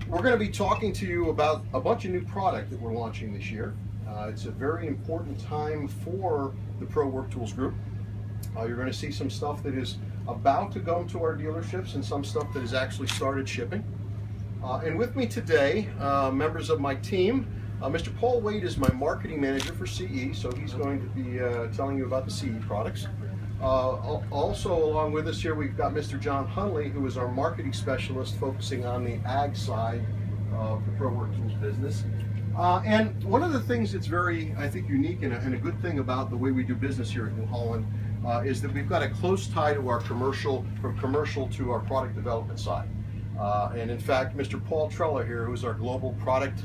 We're going to be talking to you about a bunch of new product that we're launching this year. It's a very important time for the Pro Work Tools Group. You're going to see some stuff that is about to go to our dealerships and some stuff that has actually started shipping. And with me today, members of my team, Mr. Paul Wade is my marketing manager for CE, so he's going to be telling you about the CE products. Also along with us here, we've got Mr. John Hunley, who is our marketing specialist focusing on the ag side of the Pro Work Tools business. And one of the things that's very, I think, unique and a good thing about the way we do business here at New Holland is that we've got a close tie to our commercial, from commercial to our product development side. And in fact, Mr. Paul Treller here, who is our global product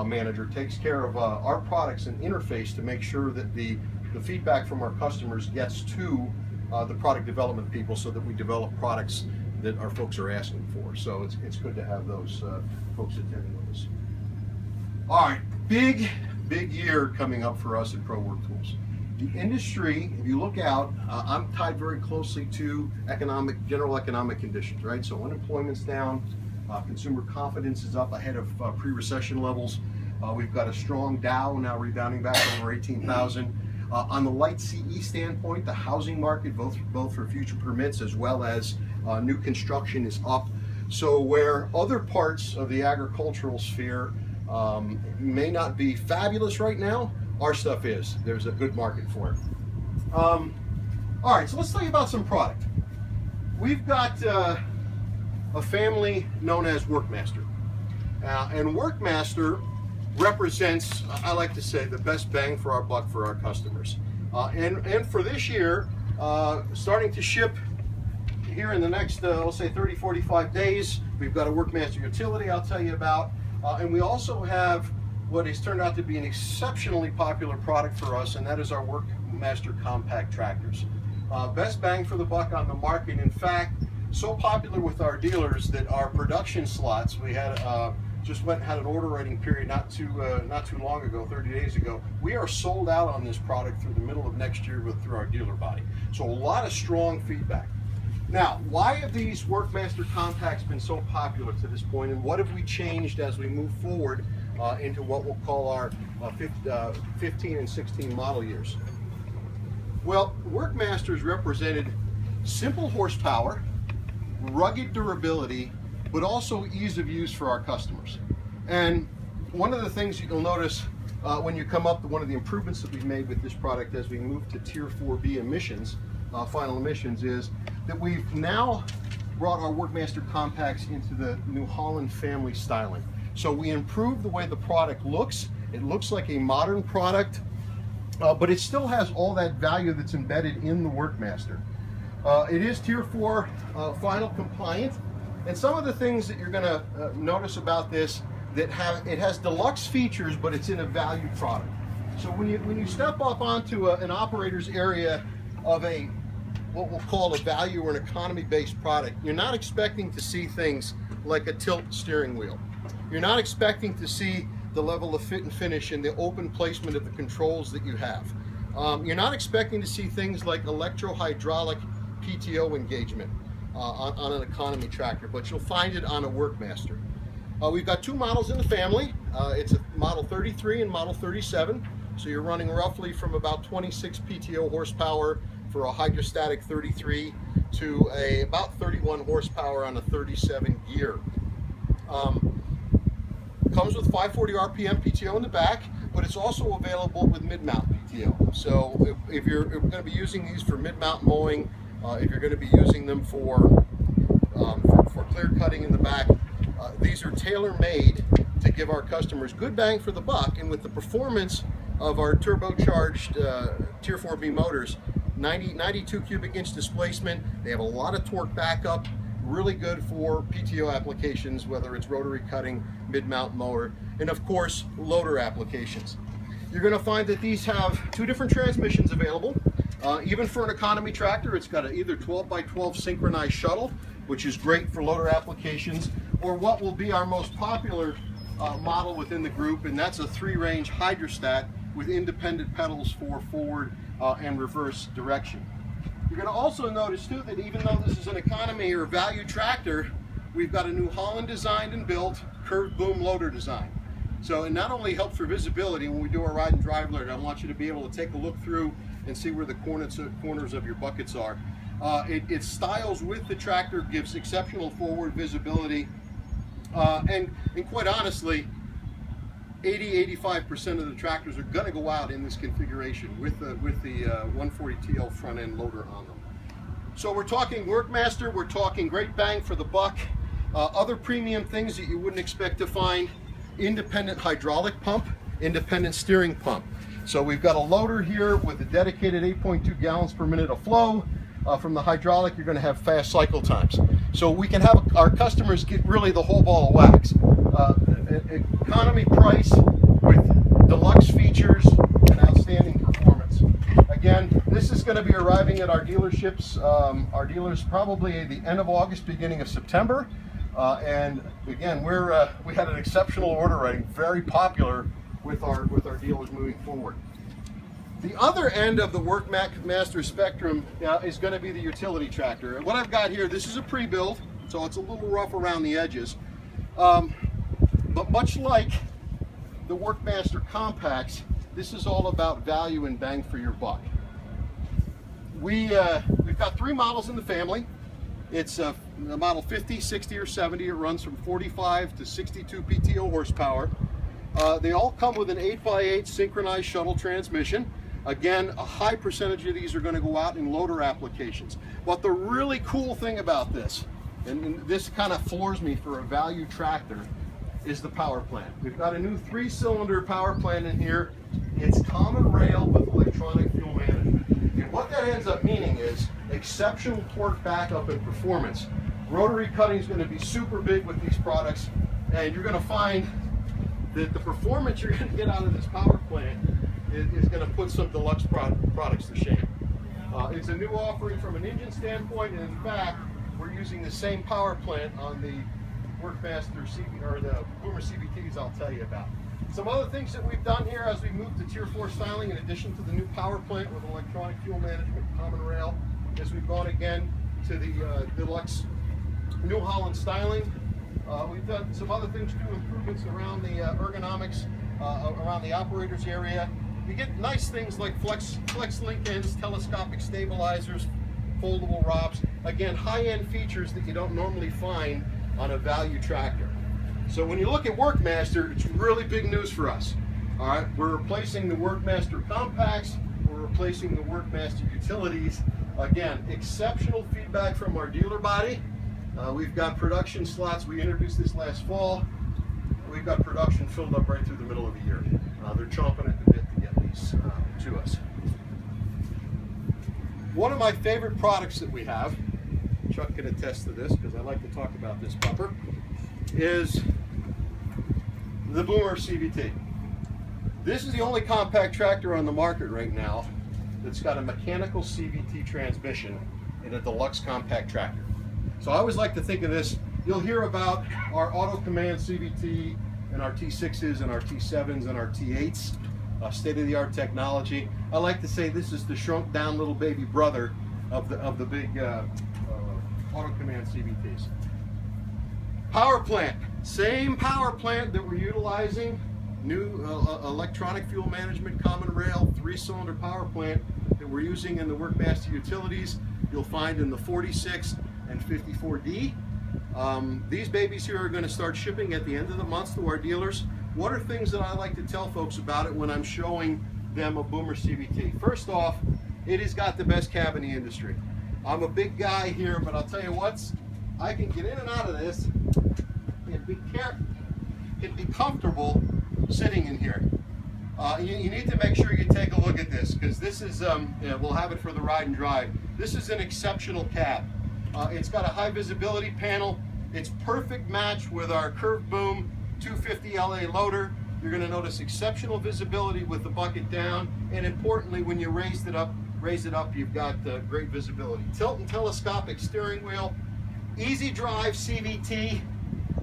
manager, takes care of our products and interface to make sure that the feedback from our customers gets to the product development people so that we develop products that our folks are asking for. So it's good to have those folks attending with us. All right, big year coming up for us at Pro Work Tools. The industry, if you look out, I'm tied very closely to general economic conditions, right? So unemployment's down, consumer confidence is up ahead of pre-recession levels. We've got a strong Dow now rebounding back over 18,000. On the light CE standpoint, the housing market, both for future permits as well as new construction, is up. So where other parts of the agricultural sphere may not be fabulous right now, our stuff is. There's a good market for it. All right, so let's tell you about some product. We've got a family known as Workmaster. And Workmaster represents, I like to say, the best bang for our buck for our customers. And for this year, starting to ship here in the next, let's say 30, 45 days, we've got a Workmaster utility I'll tell you about. And we also have what has turned out to be an exceptionally popular product for us, and that is our Workmaster compact tractors. Best bang for the buck on the market. In fact, so popular with our dealers that our production slots, we had just went and had an order writing period not too long ago, 30 days ago. We are sold out on this product through the middle of next year through our dealer body. So a lot of strong feedback. Now, why have these Workmaster compacts been so popular to this point, and what have we changed as we move forward into what we'll call our 15 and 16 model years? Well, Workmasters represented simple horsepower, rugged durability, but also ease of use for our customers. And one of the things you'll notice when you come up to one of the improvements that we've made with this product as we move to Tier 4B emissions, final emissions, is that we've now brought our Workmaster compacts into the New Holland family styling. So we improved the way the product looks. It looks like a modern product, but it still has all that value that's embedded in the Workmaster. It is Tier 4 final compliant. And some of the things that you're going to notice about this, it has deluxe features, but it's in a value product. So when you step up onto an operator's area of what we'll call a value or an economy-based product, you're not expecting to see things like a tilt steering wheel. You're not expecting to see the level of fit and finish and the open placement of the controls that you have. You're not expecting to see things like electro-hydraulic PTO engagement on an economy tractor, but you'll find it on a Workmaster. We've got two models in the family. It's a Model 33 and Model 37. So you're running roughly from about 26 PTO horsepower for a hydrostatic 33 to about 31 horsepower on a 37 gear. Comes with 540 RPM PTO in the back, but it's also available with mid-mount PTO. So if you're going to be using these for mid-mount mowing, if you're going to be using them for clear cutting in the back, these are tailor-made to give our customers good bang for the buck. And with the performance of our turbocharged Tier 4B motors, 92 cubic inch displacement, they have a lot of torque backup, really good for PTO applications, whether it's rotary cutting, mid-mount mower, and of course loader applications. You're going to find that these have two different transmissions available. Even for an economy tractor, it's got an either 12x12 synchronized shuttle, which is great for loader applications, or what will be our most popular model within the group, and that's a 3-range hydrostat with independent pedals for forward and reverse direction. You're going to also notice too that even though this is an economy or value tractor, we've got a new Holland designed and built curved boom loader design. So it not only helps for visibility when we do our ride and drive alert, I want you to be able to take a look through and see where the corners of your buckets are. It styles with the tractor, gives exceptional forward visibility, and quite honestly, 80–85% of the tractors are going to go out in this configuration with the 140TL front end loader on them. So we're talking Workmaster, we're talking great bang for the buck, other premium things that you wouldn't expect to find: independent hydraulic pump, independent steering pump. So we've got a loader here with a dedicated 8.2 gallons per minute of flow. From the hydraulic, you're going to have fast cycle times. So we can have our customers get really the whole ball of wax. Economy price with deluxe features and outstanding performance. Again, this is going to be arriving at our dealerships, our dealers probably at the end of August, beginning of September. And again, we had an exceptional order rating, very popular with our dealers moving forward. The other end of the Workmaster spectrum is going to be the utility tractor. And what I've got here, this is a pre-build, so it's a little rough around the edges. But much like the Workmaster compacts, this is all about value and bang for your buck. We've got 3 models in the family. It's a model 50, 60, or 70. It runs from 45 to 62 PTO horsepower. They all come with an 8x8 synchronized shuttle transmission. Again, a high percentage of these are going to go out in loader applications. But the really cool thing about this, and this kind of floors me for a value tractor, is the power plant. We've got a new 3-cylinder power plant in here. It's common rail with electronic fuel management. And what that ends up meaning is exceptional torque backup and performance. Rotary cutting is going to be super big with these products, and you're going to find that the performance you're going to get out of this power plant is going to put some Deluxe products to shame. It's a new offering from an engine standpoint, and in fact, we're using the same power plant on the Workmaster or the Boomer CVTs I'll tell you about. Some other things that we've done here as we move to Tier 4 styling, in addition to the new power plant with electronic fuel management, common rail, is we've gone again to the Deluxe New Holland styling. We've done some other things too, improvements around the ergonomics, around the operator's area. You get nice things like flex link ends, telescopic stabilizers, foldable ROPs. Again, high-end features that you don't normally find on a value tractor. So when you look at Workmaster, it's really big news for us. All right, we're replacing the Workmaster compacts, we're replacing the Workmaster utilities. Again, exceptional feedback from our dealer body. We've got production slots. We introduced this last fall. We've got production filled up right through the middle of the year. They're chomping at the bit to get these to us. One of my favorite products that we have, Chuck can attest to this because I like to talk about this pupper, is the Boomer CVT. This is the only compact tractor on the market right now that's got a mechanical CVT transmission in a Deluxe compact tractor. So I always like to think of this, you'll hear about our auto command CVT and our T6s and our T7s and our T8s, state-of-the-art technology. I like to say this is the shrunk down little baby brother of the big auto command CVTs. Power plant, same power plant that we're utilizing, new electronic fuel management, common rail, 3-cylinder power plant that we're using in the Workmaster utilities. You'll find in the 46 and 54D. These babies here are going to start shipping at the end of the month to our dealers. What are things that I like to tell folks about it when I'm showing them a Boomer CVT? First off, it has got the best cab in the industry. I'm a big guy here, but I'll tell you what, I can get in and out of this and be comfortable sitting in here. You need to make sure you take a look at this, because this is, we'll have it for the ride and drive. This is an exceptional cab. It's got a high visibility panel. It's perfect match with our curved boom 250 LA loader. You're going to notice exceptional visibility with the bucket down, and importantly, when you raise it up, you've got great visibility. Tilt and telescopic steering wheel, easy drive CVT.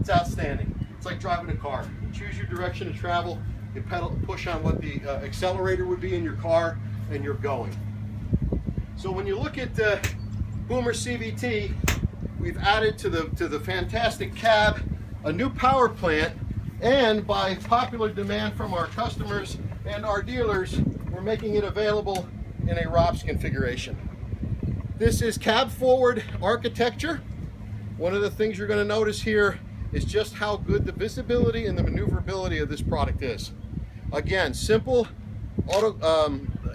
It's outstanding. It's like driving a car. You choose your direction of travel, you pedal, push on what the accelerator would be in your car, and you're going. So when you look at Boomer CVT, we've added to the fantastic cab a new power plant, and by popular demand from our customers and our dealers, we're making it available in a ROPS configuration. This is cab forward architecture. One of the things you're going to notice here is just how good the visibility and the maneuverability of this product is. Again, simple,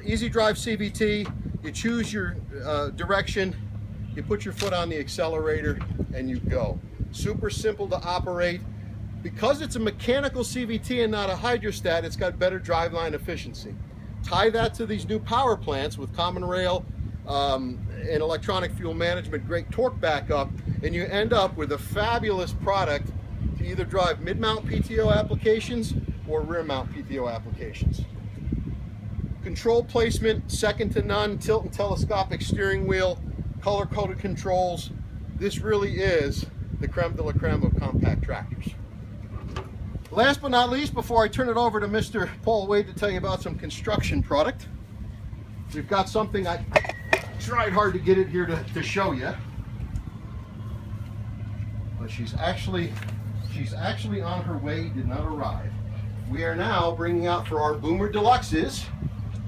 easy drive CVT. You choose your direction, you put your foot on the accelerator, and you go. Super simple to operate. Because it's a mechanical CVT and not a hydrostat, it's got better driveline efficiency. Tie that to these new power plants with common rail and electronic fuel management, great torque backup, and you end up with a fabulous product to either drive mid-mount PTO applications or rear-mount PTO applications. Control placement, second to none, tilt and telescopic steering wheel, color-coded controls. This really is the creme de la creme of compact tractors. Last but not least, before I turn it over to Mr. Paul Wade to tell you about some construction product, we've got something I tried hard to get it here to show you, but she's actually on her way, did not arrive. We are now bringing out for our Boomer Deluxes.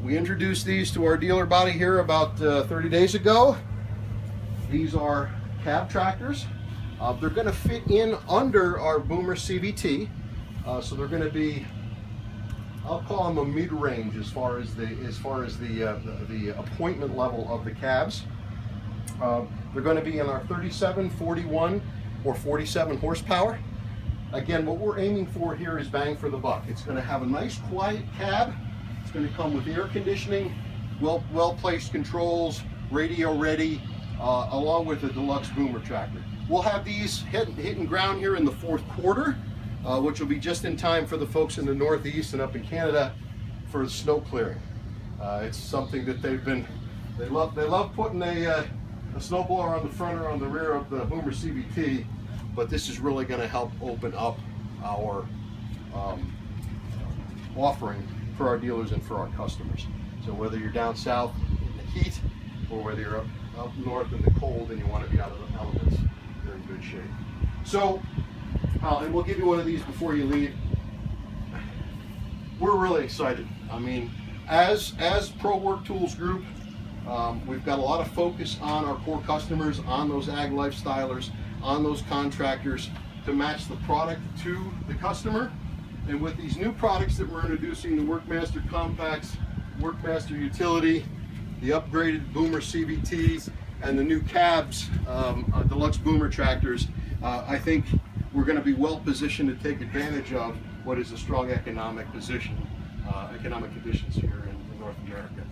We introduced these to our dealer body here about 30 days ago. These are cab tractors. They're going to fit in under our Boomer CVT, so they're going to be, I'll call them a mid-range as far as the appointment level of the cabs. They're going to be in our 37, 41, or 47 horsepower. Again, what we're aiming for here is bang for the buck. It's going to have a nice quiet cab. It's going to come with air conditioning, well-placed controls, radio ready, along with a Deluxe Boomer tractor. We'll have these hitting ground here in the fourth quarter, which will be just in time for the folks in the Northeast and up in Canada for snow clearing. It's something that they love putting a snowblower on the front or on the rear of the Boomer CVT, but this is really going to help open up our offering for our dealers and for our customers. So whether you're down south in the heat or whether you're up north in the cold and you want to be out of the elements, you're in good shape. So, and we'll give you one of these before you leave. We're really excited. I mean, as Pro Work Tools Group, we've got a lot of focus on our core customers, on those ag lifestylers, on those contractors, to match the product to the customer. And with these new products that we're introducing, the Workmaster Compacts, Workmaster Utility, the upgraded Boomer CVTs, and the new cabs, Deluxe Boomer tractors, I think we're going to be well positioned to take advantage of what is a strong economic conditions here in North America.